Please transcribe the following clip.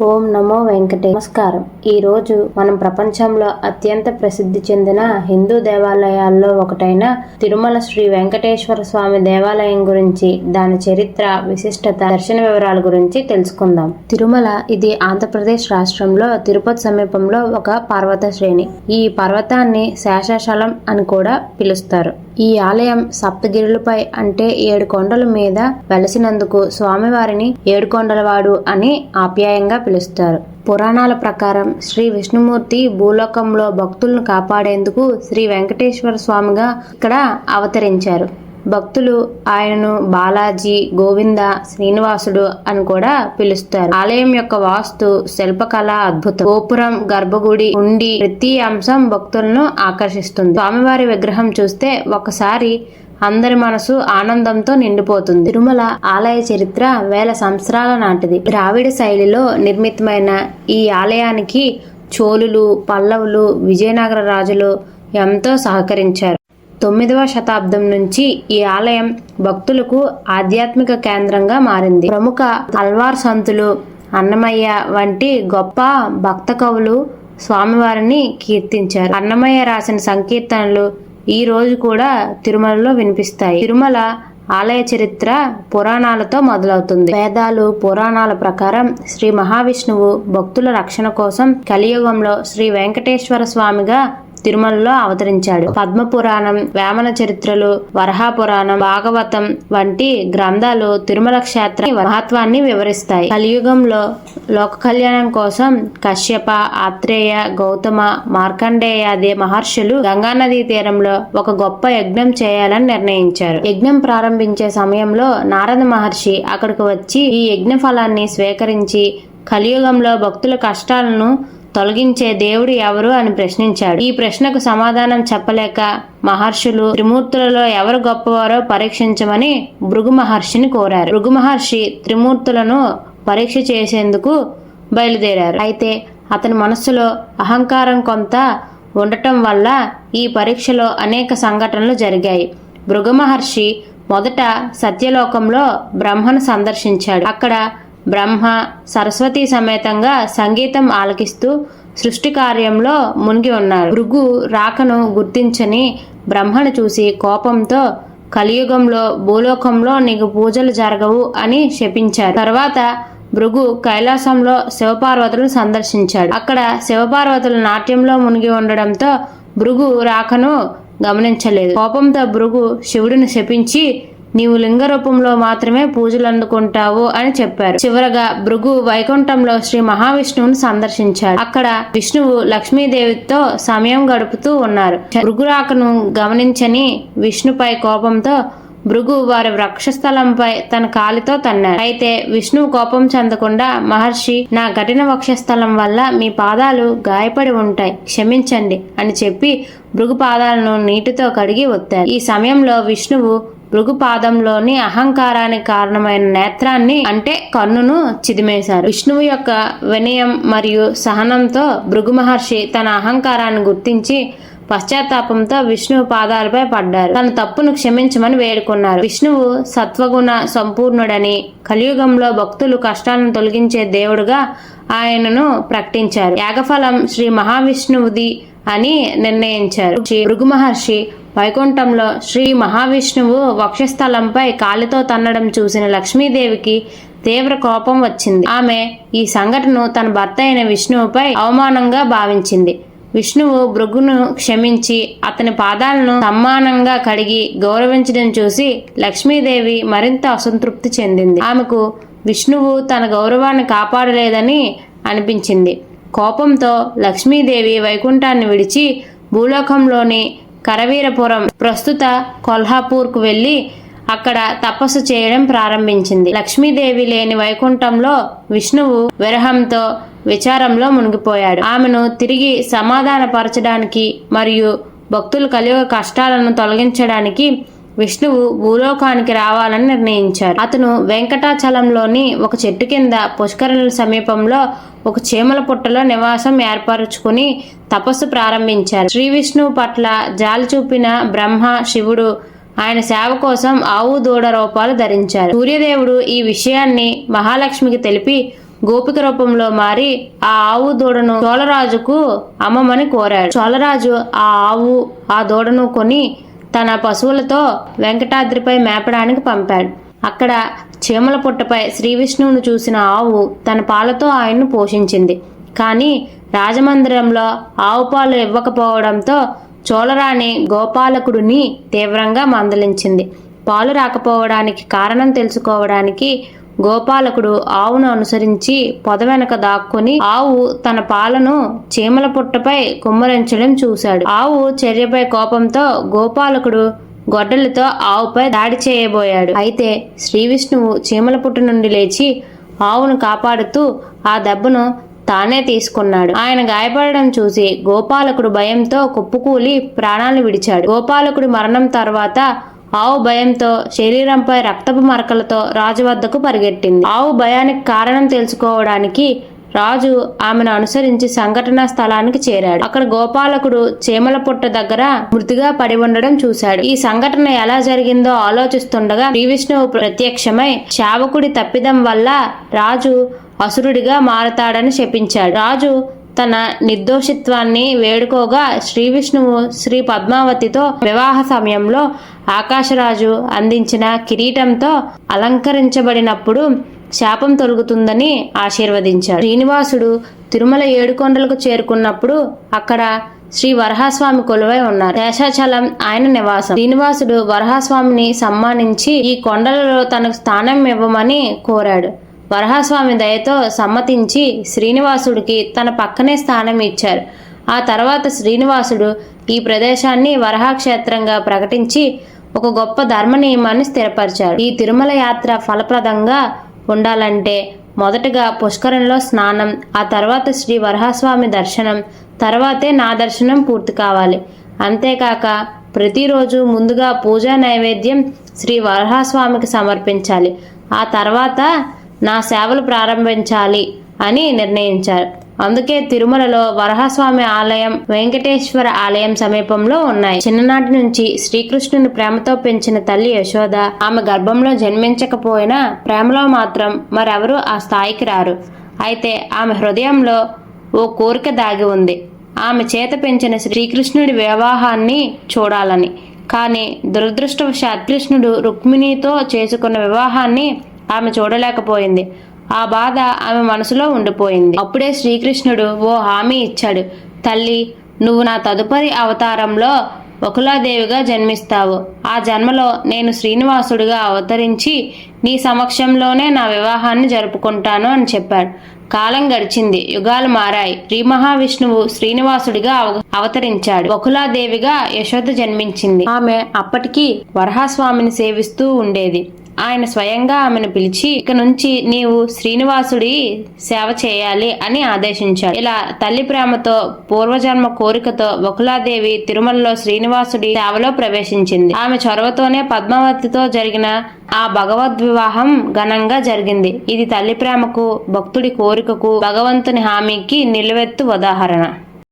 ఓం నమో వెంకటే. నమస్కారం. ఈరోజు మనం ప్రపంచంలో అత్యంత ప్రసిద్ధి చెందిన హిందూ దేవాలయాల్లో ఒకటైన తిరుమల శ్రీ వెంకటేశ్వర స్వామి దేవాలయం గురించి, దాని చరిత్ర, విశిష్టత, దర్శన వివరాల గురించి తెలుసుకుందాం. తిరుమల ఇది ఆంధ్రప్రదేశ్ రాష్ట్రంలో తిరుపతి సమీపంలో ఒక పర్వత శ్రేణి. ఈ పర్వతాన్ని శేషాచలం అని కూడా పిలుస్తారు. ఈ ఆలయం సప్తగిరులపై అంటే 7 కొండల మీద వెలసినందుకు స్వామివారిని ఏడుకొండలవాడు అని ఆప్యాయంగా పిలుస్తారు. పురాణాల ప్రకారం శ్రీ విష్ణుమూర్తి భూలోకంలో భక్తులను కాపాడేందుకు శ్రీ వెంకటేశ్వర స్వామిగా ఇక్కడ అవతరించారు. భక్తులు ఆయనను బాలాజీ, గోవింద, శ్రీనివాసుడు అని కూడా పిలుస్తారు. ఆలయం యొక్క వాస్తు శిల్పకళ అద్భుతం. గోపురం, గర్భగుడి, ఉండి ప్రతి అంశం భక్తులను ఆకర్షిస్తుంది. స్వామివారి విగ్రహం చూస్తే ఒకసారి అందరి మనసు ఆనందంతో నిండిపోతుంది. తిరుమల ఆలయ చరిత్ర వేల సంవత్సరాల నాటిది. ద్రావిడ శైలిలో నిర్మితమైన ఈ ఆలయానికి చోళులు, పల్లవులు, విజయనగర రాజులు ఎంతో సహకరించారు. 9వ శతాబ్దం నుంచి ఈ ఆలయం భక్తులకు ఆధ్యాత్మిక కేంద్రంగా మారింది. ప్రముఖ అల్వార్ సంతులు, అన్నమయ్య వంటి గొప్ప భక్త కవులు స్వామివారిని కీర్తించారు. అన్నమయ్య రాసిన సంకీర్తనలు ఈ రోజు కూడా తిరుమలలో వినిపిస్తాయి. తిరుమల ఆలయ చరిత్ర పురాణాలతో మొదలవుతుంది. వేదాలు, పురాణాల ప్రకారం శ్రీ మహావిష్ణువు భక్తుల రక్షణ కోసం కలియుగంలో శ్రీ వెంకటేశ్వర స్వామిగా తిరుమలలో అవతరించాడు. పద్మపురాణం, వేమన చరిత్రలు, వరహాపురాణం, భాగవతం వంటి గ్రంథాలు తిరుమల క్షేత్ర మహత్వాన్ని వివరిస్తాయి. కలియుగంలో లోక కళ్యాణం కోసం కశ్యప, ఆత్రేయ, గౌతమ, మార్కండేయాది మహర్షులు గంగానదీ తీరంలో ఒక గొప్ప యజ్ఞం చేయాలని నిర్ణయించారు. యజ్ఞం ప్రారంభించే సమయంలో నారద మహర్షి అక్కడికి వచ్చి ఈ యజ్ఞ ఫలాన్ని స్వీకరించి కలియుగంలో భక్తుల కష్టాలను తొలగించే దేవుడు ఎవరు అని ప్రశ్నించాడు. ఈ ప్రశ్నకు సమాధానం చెప్పలేక మహర్షులు త్రిమూర్తులలో ఎవరు గొప్పవారో పరీక్షించమని భృగు మహర్షిని కోరారు. భృగు మహర్షి త్రిమూర్తులను పరీక్ష చేసేందుకు బయలుదేరారు. అయితే అతని మనస్సులో అహంకారం కొంత ఉండటం వల్ల ఈ పరీక్షలో అనేక సంఘటనలు జరిగాయి. భృగు మహర్షి మొదట సత్యలోకంలో బ్రహ్మను సందర్శించాడు. అక్కడ బ్రహ్మ సరస్వతి సమేతంగా సంగీతం ఆలకిస్తూ సృష్టి కార్యంలో మునిగి ఉన్నారు. భృగు రాకను గుర్తించని బ్రహ్మను చూసి కోపంతో కలియుగంలో భూలోకంలో నీకు పూజలు జరగవు అని శపించారు. తర్వాత భృగు కైలాసంలో శివపార్వతులను సందర్శించాడు. అక్కడ శివపార్వతులు నాట్యంలో మునిగి ఉండడంతో భృగు రాకను గమనించలేదు. కోపంతో భృగు శివుడిని శపించి నీవు లింగ రూపంలో మాత్రమే పూజలు అందుకుంటావు అని చెప్పారు. చివరగా భృగు వైకుంఠంలో శ్రీ మహావిష్ణువుని సందర్శించాడు. అక్కడ విష్ణువు లక్ష్మీదేవితో సమయం గడుపుతూ ఉన్నారు. భృగు రాకను గమనించని విష్ణుపై కోపంతో భృగు వారి వక్షస్థలంపై తన కాలితో తన్నారు. అయితే విష్ణువు కోపం చెందకుండా మహర్షి, నా కఠిన వక్షస్థలం వల్ల మీ పాదాలు గాయపడి ఉంటాయి, క్షమించండి అని చెప్పి భృగు పాదాలను నీటితో కడిగి ఒత్తారు. ఈ సమయంలో విష్ణువు భృగు పాదంలోని అహంకారానికి కారణమైన నేత్రాన్ని అంటే కన్నును చిదిమేశారు. విష్ణువు యొక్క వినయం మరియు సహనంతో భృగు మహర్షి తన అహంకారాన్ని గుర్తించి పశ్చాత్తాపంతో విష్ణువు పాదాలపై పడ్డారు. తన తప్పును క్షమించమని వేడుకున్నారు. విష్ణువు సత్వగుణ సంపూర్ణుడని, కలియుగంలో భక్తులు కష్టాలను తొలగించే దేవుడుగా ఆయనను ప్రకటించారు. యాగఫలం శ్రీ మహావిష్ణువుది అని నిర్ణయించారు. భృగు మహర్షి వైకుంఠంలో శ్రీ మహావిష్ణువు వక్షస్థలంపై కాలితో తన్నడం చూసిన లక్ష్మీదేవికి తీవ్ర కోపం వచ్చింది. ఆమె ఈ సంఘటనను తన భర్త అయిన విష్ణువుపై అవమానంగా భావించింది. విష్ణువు భృగును క్షమించి అతని పాదాలను సమ్మానంగా కడిగి గౌరవించడం చూసి లక్ష్మీదేవి మరింత అసంతృప్తి చెందింది. ఆమెకు విష్ణువు తన గౌరవాన్ని కాపాడలేదని అనిపించింది. కోపంతో లక్ష్మీదేవి వైకుంఠాన్ని విడిచి భూలోకంలోని కరవీరపురం, ప్రస్తుత కొల్హాపూర్కు వెళ్లి అక్కడ తపస్సు చేయడం ప్రారంభించింది. లక్ష్మీదేవి లేని వైకుంఠంలో విష్ణువు విరహంతో విచారంలో మునిగిపోయాడు. ఆమెను తిరిగి సమాధానపరచడానికి మరియు భక్తులు కలియుగ కష్టాలను తొలగించడానికి విష్ణువు భూలోకానికి రావాలని నిర్ణయించారు. అతను వెంకటాచలంలోని ఒక చెట్టు కింద పుష్కరుల సమీపంలో ఒక చీమల పుట్టలో నివాసం ఏర్పరచుకుని తపస్సు ప్రారంభించారు. శ్రీ విష్ణువు పట్ల జాలి చూపిన బ్రహ్మ, శివుడు ఆయన సేవ కోసం ఆవు, దూడ రూపాలు ధరించారు. సూర్యదేవుడు ఈ విషయాన్ని మహాలక్ష్మికి తెలిపి గోపిక రూపంలో మారి ఆ ఆవు దూడను చోళరాజుకు అమ్మమని కోరాడు. చోళరాజు ఆ ఆవు ఆ దూడను కొని తన పశువులతో వెంకటాద్రిపై మేపడానికి పంపాడు. అక్కడ చీమల పుట్టపై శ్రీ విష్ణువును చూసిన ఆవు తన పాలతో ఆయన్ను పోషించింది. కానీ రాజమందిరంలో ఆవు పాలు ఇవ్వకపోవడంతో చోళరాణి గోపాలకుడిని తీవ్రంగా మందలించింది. పాలు రాకపోవడానికి కారణం తెలుసుకోవడానికి గోపాలకుడు ఆవును అనుసరించి పొద వెనక దాక్కుని ఆవు తన పాలను చీమల పుట్టపై కుమ్మరించడం చూశాడు. ఆవు చర్యపై కోపంతో గోపాలకుడు గొడ్డలితో ఆవుపై దాడి చేయబోయాడు. అయితే శ్రీ విష్ణువు చీమల పుట్ట నుండి లేచి ఆవును కాపాడుతూ ఆ దెబ్బను తానే తీసుకున్నాడు. ఆయన గాయపడడం చూసి గోపాలకుడు భయంతో కుప్పకూలి ప్రాణాలు విడిచాడు. గోపాలకుడి మరణం తర్వాత ఆవు భయంతో శరీరంపై రక్తపు మరకలతో రాజు వద్దకు పరిగెట్టింది. ఆవు భయానికి కారణం తెలుసుకోవడానికి రాజు ఆమెను అనుసరించి సంఘటనా స్థలానికి చేరాడు. అక్కడ గోపాలకుడు చీమల పుట్ట దగ్గర మృతిగా పడి ఉండడం చూశాడు. ఈ సంఘటన ఎలా జరిగిందో ఆలోచిస్తుండగా శ్రీ విష్ణువు ప్రత్యక్షమై శావకుడి తప్పిదం వల్ల రాజు అసురుడిగా మారతాడని శపించాడు. రాజు తన నిర్దోషిత్వాన్ని వేడుకోగా శ్రీ విష్ణువు శ్రీ పద్మావతితో వివాహ సమయంలో ఆకాశరాజు అందించిన కిరీటంతో అలంకరించబడినప్పుడు శాపం తొలగుతుందని ఆశీర్వదించాడు. శ్రీనివాసుడు తిరుమల ఏడుకొండలకు చేరుకున్నప్పుడు అక్కడ శ్రీ వరహాస్వామి కొలువై ఉన్నారు. శేషాచలం ఆయన నివాసం. శ్రీనివాసుడు వరహాస్వామిని సమ్మానించి ఈ కొండలలో తనకు స్థానం ఇవ్వమని కోరాడు. వరహాస్వామి దయతో సమ్మతించి శ్రీనివాసుడికి తన పక్కనే స్థానం ఇచ్చారు. ఆ తర్వాత శ్రీనివాసుడు ఈ ప్రదేశాన్ని వరహాక్షేత్రంగా ప్రకటించి ఒక గొప్ప ధర్మ నియమాన్ని స్థిరపరిచారు. ఈ తిరుమల యాత్ర ఫలప్రదంగా ఉండాలంటే మొదటగా పుష్కరంలో స్నానం, ఆ తర్వాత శ్రీ వరహాస్వామి దర్శనం, తర్వాతే నా దర్శనం పూర్తి కావాలి. అంతేకాక ప్రతిరోజు ముందుగా పూజా నైవేద్యం శ్రీ వరహాస్వామికి సమర్పించాలి. ఆ తర్వాత నా సేవలు ప్రారంభించాలి అని నిర్ణయించారు. అందుకే తిరుమలలో వరహాస్వామి ఆలయం, వెంకటేశ్వర ఆలయం సమీపంలో ఉన్నాయి. చిన్ననాటి నుంచి శ్రీకృష్ణుని ప్రేమతో పెంచిన తల్లి యశోద ఆమె గర్భంలో జన్మించకపోయినా ప్రేమలో మాత్రం మరెవరూ ఆ స్థాయికి రారు. అయితే ఆమె హృదయంలో ఓ కోరిక దాగి ఉంది. ఆమె చేత పెంచిన శ్రీకృష్ణుడి వివాహాన్ని చూడాలని. కానీ దురదృష్టవశాత్ కృష్ణుడు రుక్మిణితో చేసుకున్న వివాహాన్ని ఆమె చూడలేకపోయింది. ఆ బాధ ఆమె మనసులో ఉండిపోయింది. అప్పుడే శ్రీకృష్ణుడు ఓ హామీ ఇచ్చాడు. తల్లి, నువ్వు నా తదుపరి అవతారంలో బకులాదేవిగా జన్మిస్తావు. ఆ జన్మలో నేను శ్రీనివాసుడిగా అవతరించి నీ సమక్షంలోనే నా వివాహాన్ని జరుపుకుంటాను అని చెప్పాడు. కాలం గడిచింది, యుగాలు మారాయి. శ్రీ మహావిష్ణువు శ్రీనివాసుడిగా అవతరించాడు. బకులాదేవిగా యశోద జన్మించింది. ఆమె అప్పటికి వరహాస్వామిని సేవిస్తూ ఉండేది. ఆయన స్వయంగా ఆమెను పిలిచి ఇక నుంచి నీవు శ్రీనివాసుడి సేవ చేయాలి అని ఆదేశించాడు. ఇలా తల్లి ప్రేమతో పూర్వజన్మ కోరికతో బకులాదేవి తిరుమలలో శ్రీనివాసుడి సేవలో ప్రవేశించింది. ఆమె చొరవతోనే పద్మావతితో జరిగిన ఆ భగవద్వివాహం ఘనంగా జరిగింది. ఇది తల్లి ప్రేమకు, భక్తుడి కోరికకు, భగవంతుని హామీకి నిలువెత్తు ఉదాహరణ.